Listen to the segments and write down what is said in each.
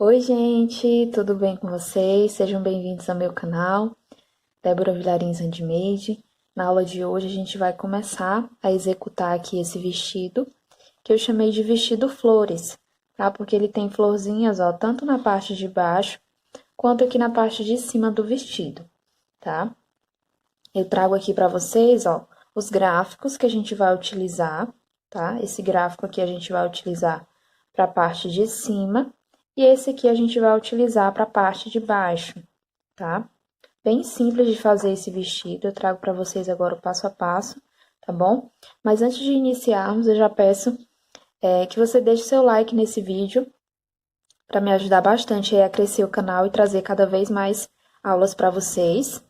Oi, gente, tudo bem com vocês? Sejam bem-vindos ao meu canal, Débora Vilarins Handmade. Na aula de hoje a gente vai começar a executar aqui esse vestido, que eu chamei de vestido flores, tá? Porque ele tem florzinhas, ó, tanto na parte de baixo, quanto aqui na parte de cima do vestido, tá? Eu trago aqui para vocês, ó, os gráficos que a gente vai utilizar, tá? Esse gráfico aqui a gente vai utilizar para a parte de cima e esse aqui a gente vai utilizar para a parte de baixo, tá? Bem simples de fazer esse vestido, eu trago para vocês agora o passo a passo, tá bom? Mas antes de iniciarmos, eu já peço que você deixe seu like nesse vídeo para me ajudar bastante a crescer o canal e trazer cada vez mais aulas para vocês.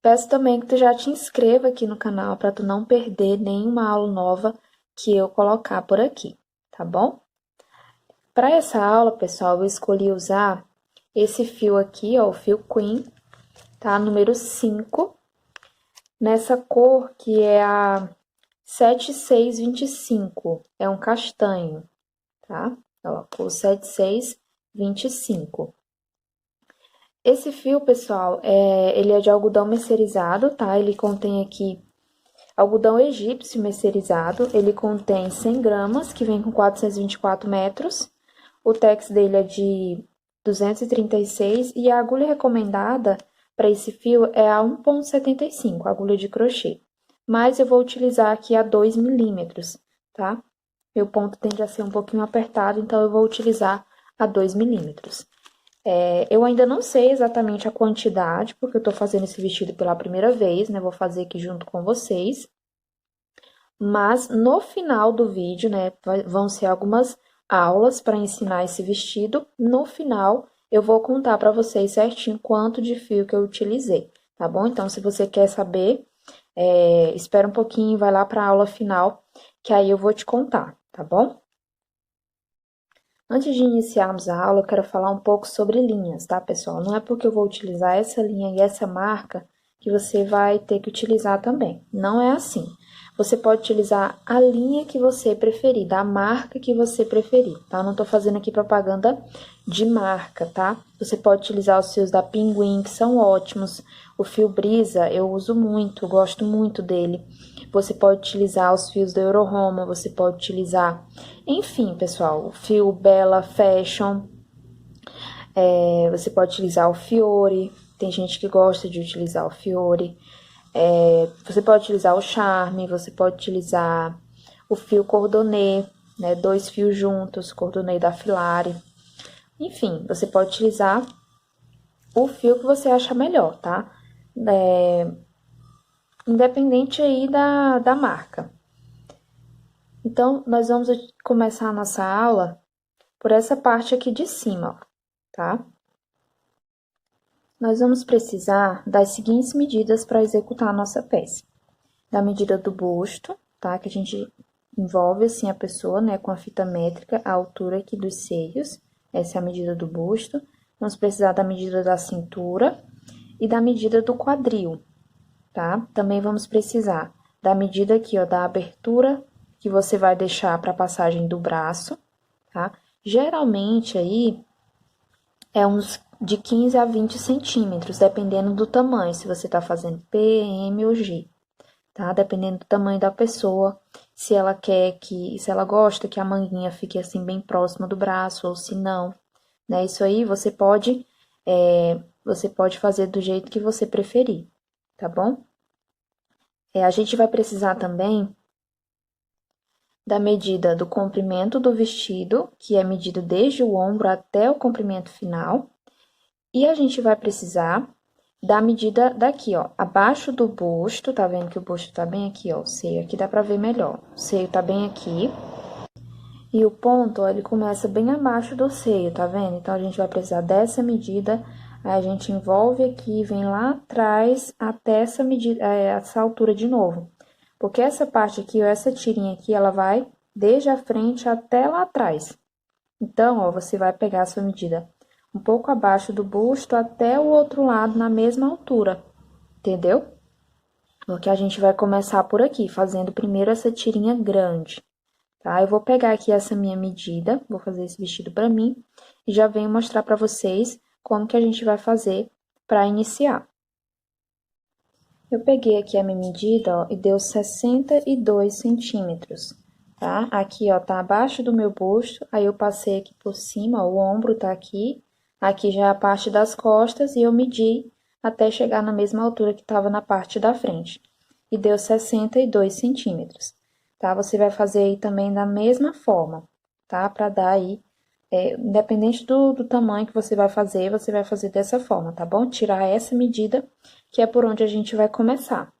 Peço também que tu já te inscreva aqui no canal para tu não perder nenhuma aula nova que eu colocar por aqui, tá bom? Para essa aula, pessoal, eu escolhi usar esse fio aqui, ó, o fio Queen, tá? Número 5, nessa cor que é a 7625, é um castanho, tá? Ó, cor 7625. Esse fio, pessoal, ele é de algodão mercerizado, tá? Ele contém aqui algodão egípcio mercerizado, ele contém 100 gramas, que vem com 424 metros. O tex dele é de 236 e a agulha recomendada para esse fio é a 1,75, agulha de crochê. Mas eu vou utilizar aqui a 2 milímetros, tá? Meu ponto tende a ser um pouquinho apertado, então eu vou utilizar a 2 milímetros. Eu ainda não sei exatamente a quantidade, porque eu tô fazendo esse vestido pela primeira vez, né? Vou fazer aqui junto com vocês. Mas no final do vídeo, né, vão ser algumas aulas para ensinar esse vestido. No final, eu vou contar para vocês certinho quanto de fio que eu utilizei, tá bom? Então, se você quer saber, espera um pouquinho, vai lá para a aula final, que aí eu vou te contar, tá bom? Antes de iniciarmos a aula, eu quero falar um pouco sobre linhas, tá, pessoal? Não é porque eu vou utilizar essa linha e essa marca que você vai ter que utilizar também. Não é assim. Você pode utilizar a linha que você preferir, da marca que você preferir, tá? Não tô fazendo aqui propaganda de marca, tá? Você pode utilizar os fios da Pinguim, que são ótimos. O fio Brisa eu uso muito, gosto muito dele. Você pode utilizar os fios da Euroroma, você pode utilizar, enfim, pessoal, o fio Bella Fashion, você pode utilizar o Fiore, tem gente que gosta de utilizar o Fiore, você pode utilizar o Charme, você pode utilizar o fio Cordonnet, né, 2 fios juntos, Cordonnet da Filari, enfim, você pode utilizar o fio que você acha melhor, tá? Independente aí da marca. Então, nós vamos começar a nossa aula por essa parte aqui de cima, ó, tá? Nós vamos precisar das seguintes medidas para executar a nossa peça. Da medida do busto, tá? Que a gente envolve assim a pessoa, né, com a fita métrica, a altura aqui dos seios. Essa é a medida do busto. Vamos precisar da medida da cintura e da medida do quadril, tá? Também vamos precisar da medida aqui, ó, da abertura que você vai deixar para a passagem do braço, tá? Geralmente aí é uns de 15 a 20 centímetros, dependendo do tamanho, se você tá fazendo P, M ou G, tá? Dependendo do tamanho da pessoa, se ela se ela gosta que a manguinha fique assim bem próxima do braço ou se não, né? Isso aí você pode fazer do jeito que você preferir, tá bom? A gente vai precisar também da medida do comprimento do vestido, que é medido desde o ombro até o comprimento final. E a gente vai precisar da medida daqui, ó, abaixo do busto, tá vendo que o busto tá bem aqui, ó, o seio aqui dá pra ver melhor. O seio tá bem aqui. E o ponto, ó, ele começa bem abaixo do seio, tá vendo? Então, a gente vai precisar dessa medida, aí a gente envolve aqui, vem lá atrás até essa medida, essa altura de novo. Porque essa parte aqui, ó, essa tirinha aqui, ela vai desde a frente até lá atrás. Então, ó, você vai pegar a sua medida um pouco abaixo do busto até o outro lado na mesma altura, entendeu? Porque a gente vai começar por aqui, fazendo primeiro essa tirinha grande, tá? Eu vou pegar aqui essa minha medida, vou fazer esse vestido pra mim, e já venho mostrar pra vocês como que a gente vai fazer pra iniciar. Eu peguei aqui a minha medida, ó, e deu 62 centímetros, tá? Aqui, ó, tá abaixo do meu busto, aí eu passei aqui por cima, ó, o ombro tá aqui, aqui já é a parte das costas, e eu medi até chegar na mesma altura que tava na parte da frente. E deu 62 centímetros, tá? Você vai fazer aí também da mesma forma, tá? Pra dar aí, independente do tamanho que você vai fazer dessa forma, tá bom? Tirar essa medida, que é por onde a gente vai começar.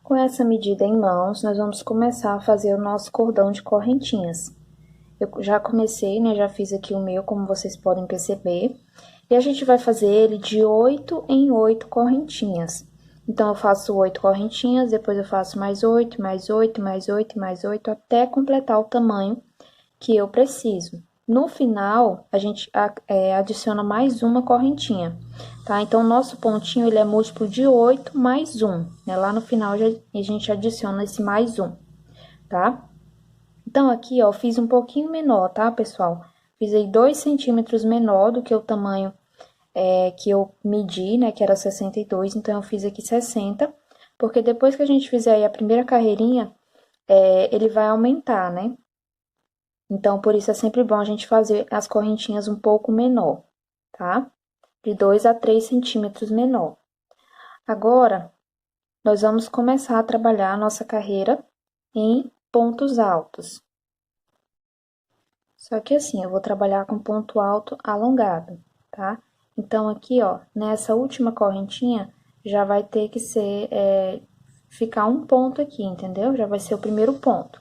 Com essa medida em mãos, nós vamos começar a fazer o nosso cordão de correntinhas. Eu já comecei, né, já fiz aqui o meu, como vocês podem perceber. E a gente vai fazer ele de 8 em 8 correntinhas. Então, eu faço 8 correntinhas, depois eu faço mais 8, mais 8, mais 8, mais 8, até completar o tamanho que eu preciso. No final, a gente adiciona mais uma correntinha, tá? Então, o nosso pontinho, ele é múltiplo de 8 mais 1, né? Lá no final, a gente adiciona esse mais 1, tá? Então, aqui, ó, fiz um pouquinho menor, tá, pessoal? Fiz aí 2 centímetros menor do que o tamanho que eu medi, né, que era 62, então eu fiz aqui 60, porque depois que a gente fizer aí a primeira carreirinha, ele vai aumentar, né? Então, por isso é sempre bom a gente fazer as correntinhas um pouco menor, tá? De 2 a 3 centímetros menor. Agora, nós vamos começar a trabalhar a nossa carreira em pontos altos. Só que assim, eu vou trabalhar com ponto alto alongado, tá? Então, aqui, ó, nessa última correntinha, já vai ter que ser, ficar um ponto aqui, entendeu? Já vai ser o primeiro ponto.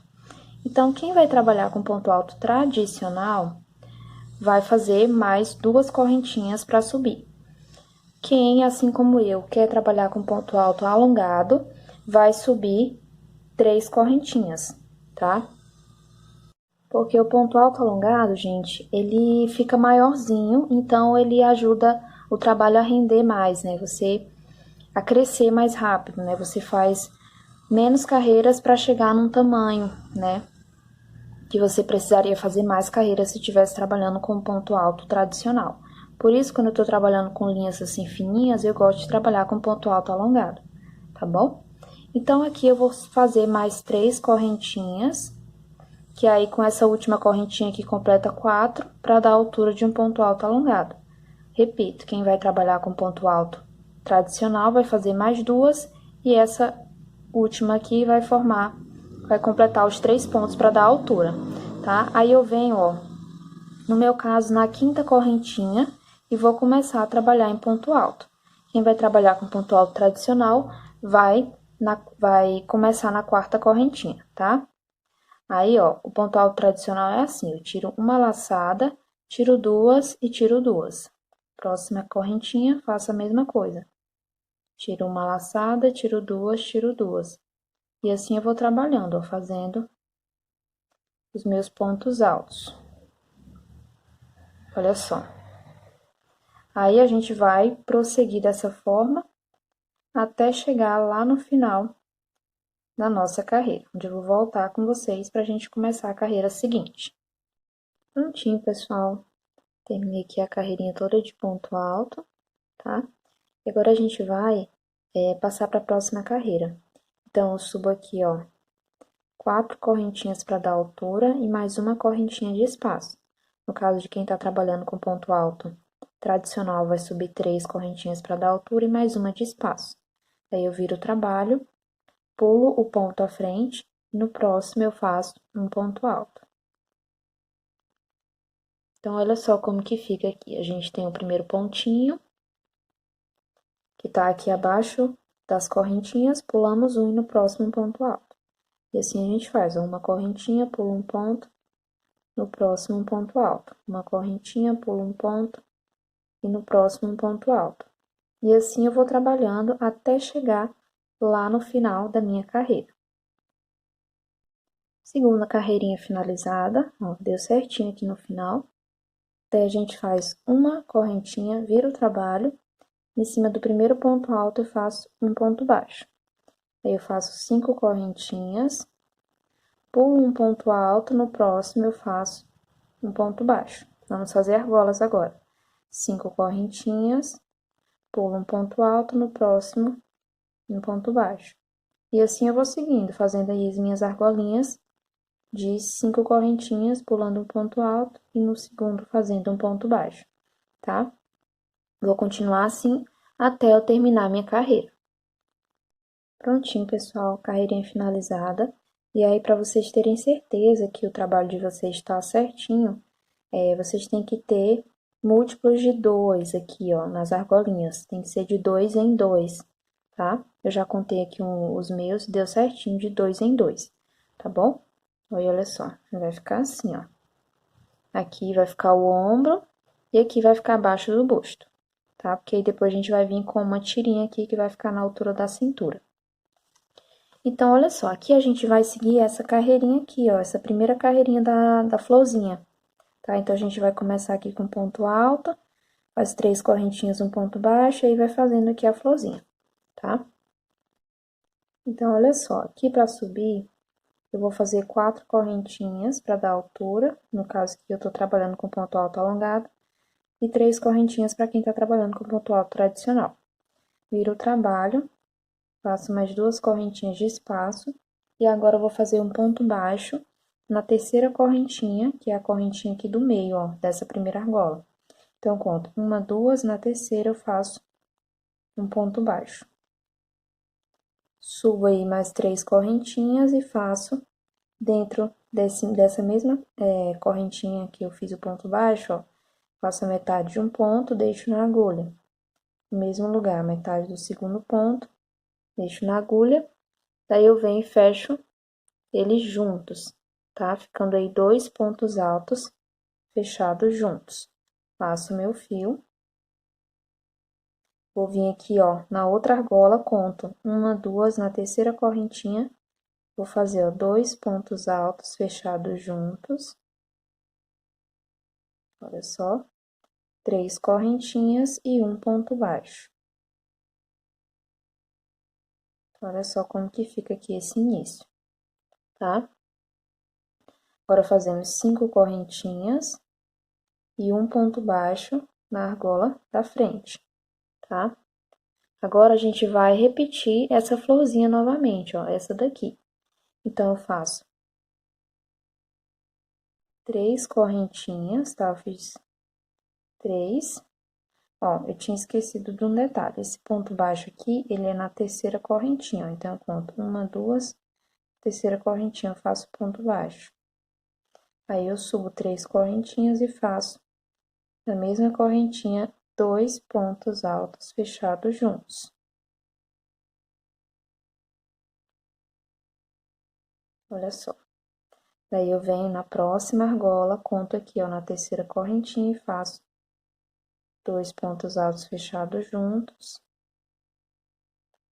Então, quem vai trabalhar com ponto alto tradicional, vai fazer mais 2 correntinhas para subir. Quem, assim como eu, quer trabalhar com ponto alto alongado, vai subir 3 correntinhas, tá? Porque o ponto alto alongado, gente, ele fica maiorzinho, então ele ajuda o trabalho a render mais, né? Você a crescer mais rápido, né? Você faz menos carreiras para chegar num tamanho, né? Que você precisaria fazer mais carreiras se estivesse trabalhando com ponto alto tradicional. Por isso, quando eu tô trabalhando com linhas assim fininhas, eu gosto de trabalhar com ponto alto alongado, tá bom? Então, aqui eu vou fazer mais 3 correntinhas, que aí com essa última correntinha aqui completa 4, para dar a altura de um ponto alto alongado. Repito, quem vai trabalhar com ponto alto tradicional vai fazer mais 2, e essa última aqui vai completar os 3 pontos para dar a altura, tá? Aí eu venho, ó, no meu caso, na quinta correntinha, e vou começar a trabalhar em ponto alto. Quem vai trabalhar com ponto alto tradicional vai começar na quarta correntinha, tá? Aí, ó, o ponto alto tradicional é assim, eu tiro uma laçada, tiro 2 e tiro 2. Próxima correntinha, faço a mesma coisa. Tiro uma laçada, tiro 2, tiro 2. E assim eu vou trabalhando, ó, fazendo os meus pontos altos. Olha só. Aí, a gente vai prosseguir dessa forma até chegar lá no final da nossa carreira, onde eu vou voltar com vocês pra gente começar a carreira seguinte. Prontinho, pessoal. Terminei aqui a carreirinha toda de ponto alto, tá? E agora a gente vai passar para a próxima carreira. Então, eu subo aqui, ó, 4 correntinhas para dar altura e mais uma correntinha de espaço. No caso de quem tá trabalhando com ponto alto tradicional, vai subir 3 correntinhas para dar altura e mais uma de espaço. Aí, eu viro o trabalho, pulo o ponto à frente, e no próximo eu faço um ponto alto. Então, olha só como que fica aqui. A gente tem o primeiro pontinho, que tá aqui abaixo das correntinhas, pulamos um e no próximo ponto alto. E assim a gente faz, ó, uma correntinha, pula um ponto, no próximo um ponto alto. Uma correntinha, pula um ponto, e no próximo um ponto alto. E assim eu vou trabalhando até chegar lá no final da minha carreira. Segunda carreirinha finalizada, ó, deu certinho aqui no final. Daí a gente faz uma correntinha, vira o trabalho, em cima do primeiro ponto alto eu faço um ponto baixo. Aí eu faço 5 correntinhas, Pulo um ponto alto, no próximo eu faço um ponto baixo. Vamos fazer argolas agora. 5 correntinhas, pulo um ponto alto, no próximo um ponto baixo. E assim eu vou seguindo, fazendo aí as minhas argolinhas de 5 correntinhas, pulando um ponto alto e no segundo fazendo um ponto baixo, tá? Vou continuar assim até eu terminar minha carreira. Prontinho, pessoal, carreirinha finalizada. E aí, para vocês terem certeza que o trabalho de vocês está certinho, vocês têm que ter múltiplos de 2 aqui, ó, nas argolinhas. Tem que ser de 2 em 2, tá? Eu já contei aqui os meus, deu certinho de 2 em 2, tá bom? Olha só, vai ficar assim, ó. Aqui vai ficar o ombro e aqui vai ficar abaixo do busto, tá? Porque aí depois a gente vai vir com uma tirinha aqui que vai ficar na altura da cintura. Então, olha só, aqui a gente vai seguir essa carreirinha aqui, ó, essa primeira carreirinha da florzinha, tá? Então, a gente vai começar aqui com ponto alto, faz 3 correntinhas, um ponto baixo, e aí vai fazendo aqui a florzinha, tá? Então, olha só, aqui pra subir, eu vou fazer 4 correntinhas pra dar altura, no caso aqui eu tô trabalhando com ponto alto alongado, e 3 correntinhas pra quem tá trabalhando com ponto alto tradicional. Viro o trabalho, faço mais 2 correntinhas de espaço, e agora eu vou fazer um ponto baixo na terceira correntinha, que é a correntinha aqui do meio, ó, dessa primeira argola. Então, eu conto 1, 2, na terceira eu faço um ponto baixo. Subo aí mais 3 correntinhas e faço dentro dessa mesma correntinha que eu fiz o ponto baixo, ó, faço a metade de um ponto, deixo na agulha. No mesmo lugar, metade do segundo ponto, deixo na agulha, daí eu venho e fecho eles juntos, tá? Ficando aí 2 pontos altos fechados juntos. Passo meu fio. Vou vir aqui, ó, na outra argola, conto 1, 2, na terceira correntinha, vou fazer, ó, 2 pontos altos fechados juntos. Olha só, 3 correntinhas e um ponto baixo. Olha só como que fica aqui esse início, tá? Agora, fazemos 5 correntinhas e um ponto baixo na argola da frente, tá? Agora, a gente vai repetir essa florzinha novamente, ó, essa daqui. Então, eu faço 3 correntinhas, tá? Eu fiz 3. Ó, eu tinha esquecido de um detalhe. Esse ponto baixo aqui, ele é na terceira correntinha, ó. Então, eu conto 1, 2, terceira correntinha, eu faço ponto baixo. Aí, eu subo 3 correntinhas e faço na mesma correntinha 2 pontos altos fechados juntos. Olha só. Daí, eu venho na próxima argola, conto aqui, ó, na terceira correntinha e faço 2 pontos altos fechados juntos,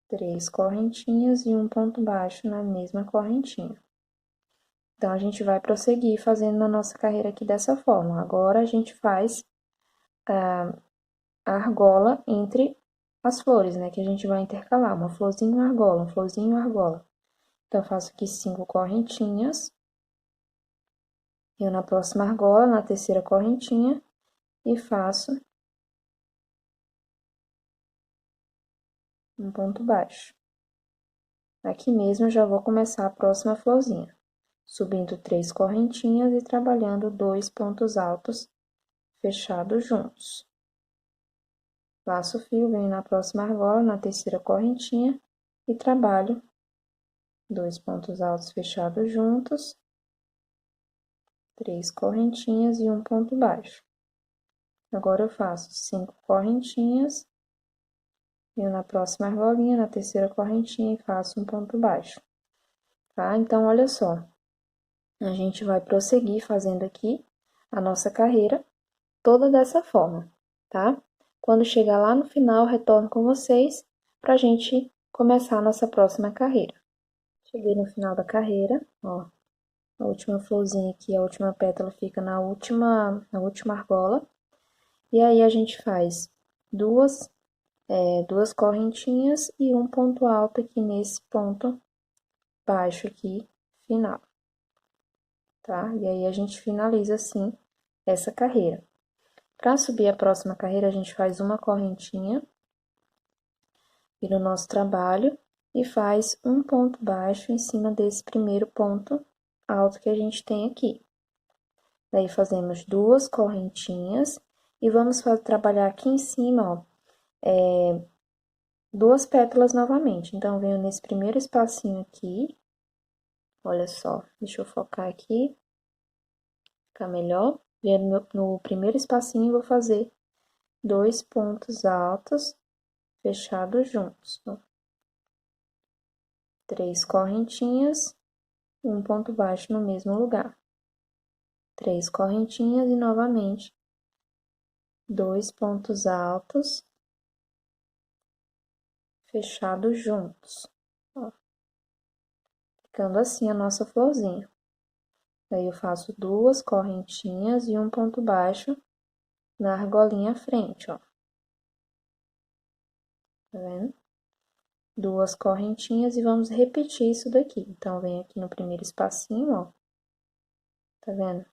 3 correntinhas e um ponto baixo na mesma correntinha. Então, a gente vai prosseguir fazendo a nossa carreira aqui dessa forma. Agora, a gente faz a argola entre as flores, né? Que a gente vai intercalar, uma florzinha e uma argola, uma florzinha e uma argola. Então, eu faço aqui 5 correntinhas. Eu na próxima argola, na terceira correntinha, e faço um ponto baixo. Aqui mesmo, eu já vou começar a próxima florzinha, subindo 3 correntinhas e trabalhando 2 pontos altos fechados juntos. Laço o fio, venho na próxima argola, na terceira correntinha, e trabalho 2 pontos altos fechados juntos, 3 correntinhas e um ponto baixo. Agora, eu faço 5 correntinhas, venho na próxima argolinha, na terceira correntinha, e faço um ponto baixo, tá? Então, olha só, a gente vai prosseguir fazendo aqui a nossa carreira toda dessa forma, tá? Quando chegar lá no final, retorno com vocês pra gente começar a nossa próxima carreira. Cheguei no final da carreira, ó, a última florzinha aqui, a última pétala fica na última argola. E aí, a gente faz duas correntinhas e um ponto alto aqui nesse ponto baixo aqui, final. tá? E aí, a gente finaliza, assim, essa carreira. Para subir a próxima carreira, a gente faz uma correntinha, vira o nosso trabalho e faz um ponto baixo em cima desse primeiro ponto alto que a gente tem aqui. Daí, fazemos duas correntinhas e vamos trabalhar aqui em cima, ó, duas pétalas novamente. Então, venho nesse primeiro espacinho aqui, olha só, deixa eu focar aqui, ficar melhor. Venho no primeiro espacinho e vou fazer dois pontos altos fechados juntos, ó. Três correntinhas, um ponto baixo no mesmo lugar. Três correntinhas e novamente dois pontos altos fechados juntos, ó. Ficando assim a nossa florzinha. Daí, eu faço duas correntinhas e um ponto baixo na argolinha à frente, ó. Tá vendo? Duas correntinhas e vamos repetir isso daqui. Então, vem aqui no primeiro espacinho, ó. Tá vendo?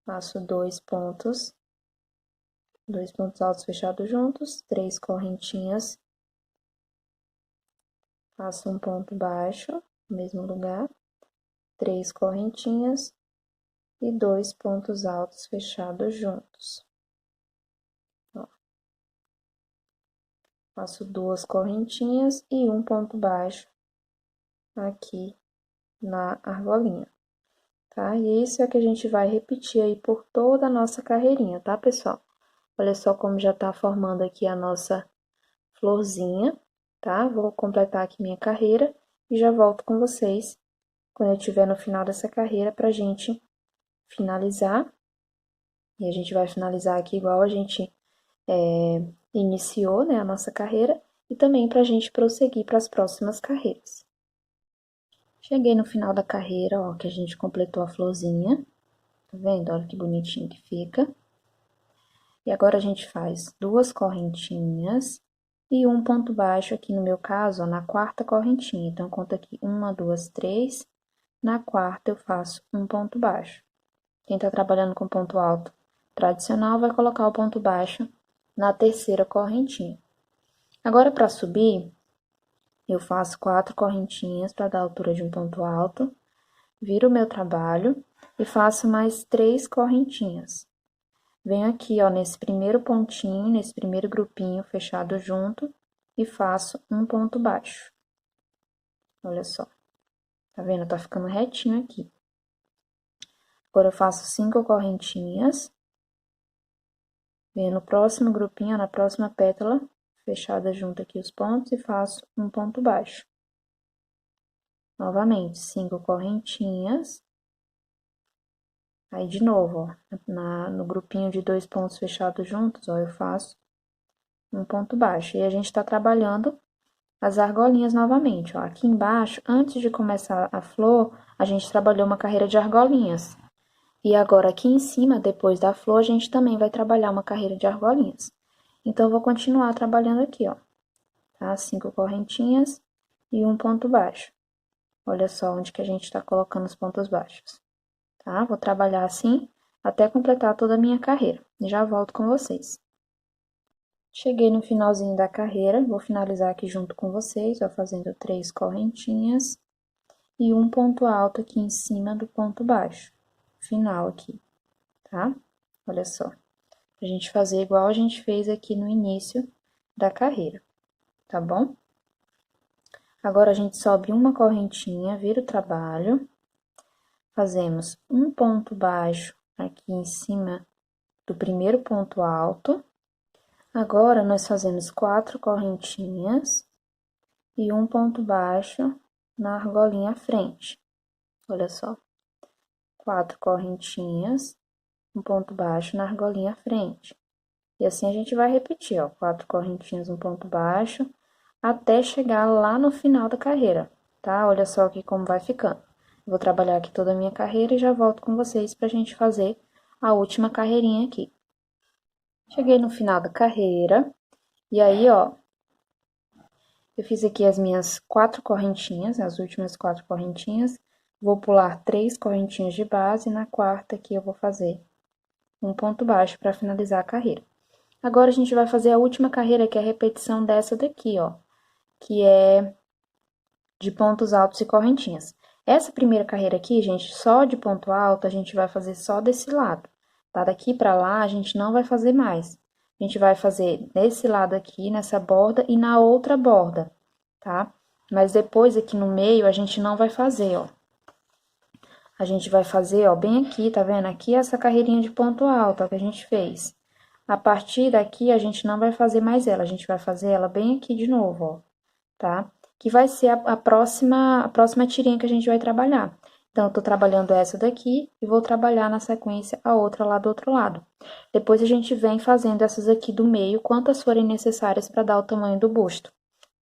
Faço dois pontos altos fechados juntos, três correntinhas. Faço um ponto baixo, no mesmo lugar, três correntinhas e dois pontos altos fechados juntos. Ó. Faço duas correntinhas e um ponto baixo aqui na argolinha, tá? E isso é que a gente vai repetir aí por toda a nossa carreirinha, tá, pessoal? Olha só como já tá formando aqui a nossa florzinha, tá? Vou completar aqui minha carreira e já volto com vocês quando eu estiver no final dessa carreira pra gente finalizar. E a gente vai finalizar aqui igual a gente iniciou, né, a nossa carreira, e também pra gente prosseguir para as próximas carreiras. Cheguei no final da carreira, ó, que a gente completou a florzinha, tá vendo? Olha que bonitinho que fica. E agora, a gente faz duas correntinhas e um ponto baixo aqui no meu caso, ó, na quarta correntinha. Então, conta aqui, uma, duas, três. Na quarta, eu faço um ponto baixo. Quem tá trabalhando com ponto alto tradicional vai colocar o ponto baixo na terceira correntinha. Agora, para subir, eu faço quatro correntinhas para dar a altura de um ponto alto, viro o meu trabalho e faço mais três correntinhas. Venho aqui, ó, nesse primeiro pontinho, nesse primeiro grupinho fechado junto e faço um ponto baixo. Olha só. Tá vendo? Tá ficando retinho aqui. Agora, eu faço cinco correntinhas. Venho no próximo grupinho, na próxima pétala, fechada junto aqui os pontos e faço um ponto baixo. Novamente, cinco correntinhas. Aí, de novo, ó, no grupinho de dois pontos fechados juntos, ó, eu faço um ponto baixo. E a gente tá trabalhando as argolinhas novamente, ó. Aqui embaixo, antes de começar a flor, a gente trabalhou uma carreira de argolinhas. E agora, aqui em cima, depois da flor, a gente também vai trabalhar uma carreira de argolinhas. Então, eu vou continuar trabalhando aqui, ó, tá? Cinco correntinhas e um ponto baixo. Olha só onde que a gente tá colocando os pontos baixos, tá? Vou trabalhar assim até completar toda a minha carreira. Já volto com vocês. Cheguei no finalzinho da carreira, vou finalizar aqui junto com vocês, ó, fazendo três correntinhas e um ponto alto aqui em cima do ponto baixo, final aqui, tá? Olha só, pra gente fazer igual a gente fez aqui no início da carreira, tá bom? Agora, a gente sobe uma correntinha, vira o trabalho, fazemos um ponto baixo aqui em cima do primeiro ponto alto. Agora, nós fazemos quatro correntinhas e um ponto baixo na argolinha à frente. Olha só, quatro correntinhas, um ponto baixo na argolinha à frente. E assim a gente vai repetir, ó, quatro correntinhas, um ponto baixo, até chegar lá no final da carreira, tá? Olha só aqui como vai ficando. Vou trabalhar aqui toda a minha carreira e já volto com vocês pra gente fazer a última carreirinha aqui. Cheguei no final da carreira, e aí, ó, eu fiz aqui as minhas quatro correntinhas, as últimas quatro correntinhas, vou pular 3 correntinhas de base, e na quarta aqui eu vou fazer um ponto baixo para finalizar a carreira. Agora, a gente vai fazer a última carreira, que é a repetição dessa daqui, ó, que é de pontos altos e correntinhas. Essa primeira carreira aqui, gente, só de ponto alto, a gente vai fazer só desse lado, tá? Daqui pra lá, a gente não vai fazer mais. A gente vai fazer desse lado aqui, nessa borda, e na outra borda, tá? Mas depois, aqui no meio, a gente não vai fazer, ó. A gente vai fazer, ó, bem aqui, tá vendo? Aqui essa carreirinha de ponto alto, ó, que a gente fez. A partir daqui, a gente não vai fazer mais ela, a gente vai fazer ela bem aqui de novo, ó, tá? Que vai ser a próxima tirinha que a gente vai trabalhar. Então, eu tô trabalhando essa daqui e vou trabalhar na sequência a outra lá do outro lado. Depois, a gente vem fazendo essas aqui do meio, quantas forem necessárias para dar o tamanho do busto,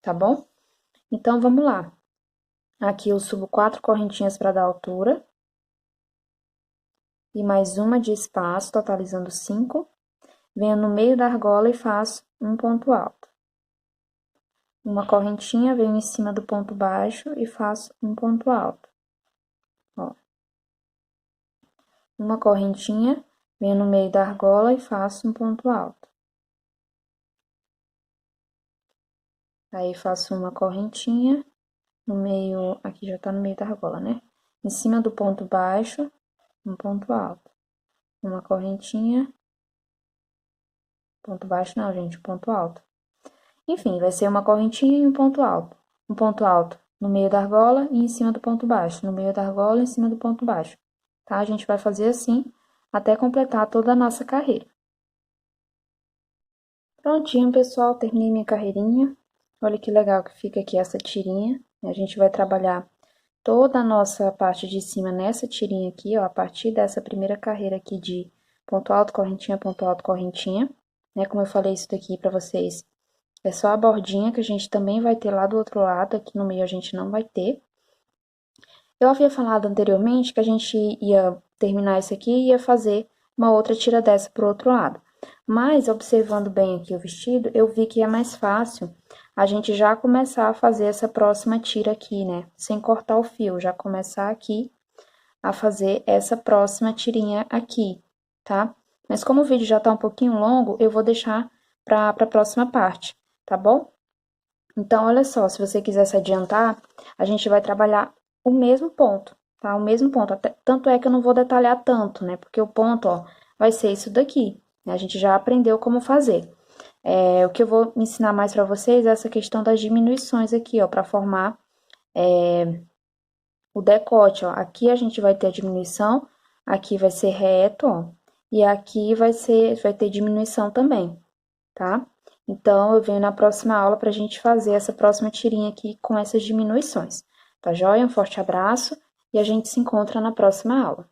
tá bom? Então, vamos lá. Aqui eu subo 4 correntinhas para dar altura. E mais uma de espaço, totalizando 5. Venho no meio da argola e faço um ponto alto. Uma correntinha, venho em cima do ponto baixo e faço um ponto alto. Ó. Uma correntinha, venho no meio da argola e faço um ponto alto. Aí, faço uma correntinha no meio, aqui já tá no meio da argola, né? Em cima do ponto baixo, um ponto alto. Uma correntinha, ponto baixo não, gente, ponto alto. Enfim, vai ser uma correntinha e um ponto alto. Um ponto alto no meio da argola e em cima do ponto baixo. No meio da argola e em cima do ponto baixo. Tá? A gente vai fazer assim até completar toda a nossa carreira. Prontinho, pessoal, terminei minha carreirinha. Olha que legal que fica aqui essa tirinha. A gente vai trabalhar toda a nossa parte de cima nessa tirinha aqui, ó, a partir dessa primeira carreira aqui de ponto alto, correntinha, né? Como eu falei isso daqui pra vocês, é só a bordinha que a gente também vai ter lá do outro lado, aqui no meio a gente não vai ter. Eu havia falado anteriormente que a gente ia terminar isso aqui e ia fazer uma outra tira dessa pro outro lado. Mas, observando bem aqui o vestido, eu vi que é mais fácil a gente já começar a fazer essa próxima tira aqui, né? Sem cortar o fio, já começar aqui a fazer essa próxima tirinha aqui, tá? Mas como o vídeo já tá um pouquinho longo, eu vou deixar pra próxima parte, tá bom? Então, olha só, se você quiser se adiantar, a gente vai trabalhar o mesmo ponto, tá? O mesmo ponto, tanto é que eu não vou detalhar tanto, né? Porque o ponto, ó, vai ser isso daqui, né? A gente já aprendeu como fazer. O que eu vou ensinar mais pra vocês é essa questão das diminuições aqui, ó, pra formar o decote, ó. Aqui a gente vai ter a diminuição, aqui vai ser reto, ó, e aqui vai ter diminuição também, tá? Então, eu venho na próxima aula pra gente fazer essa próxima tirinha aqui com essas diminuições. Tá joia? Um forte abraço e a gente se encontra na próxima aula.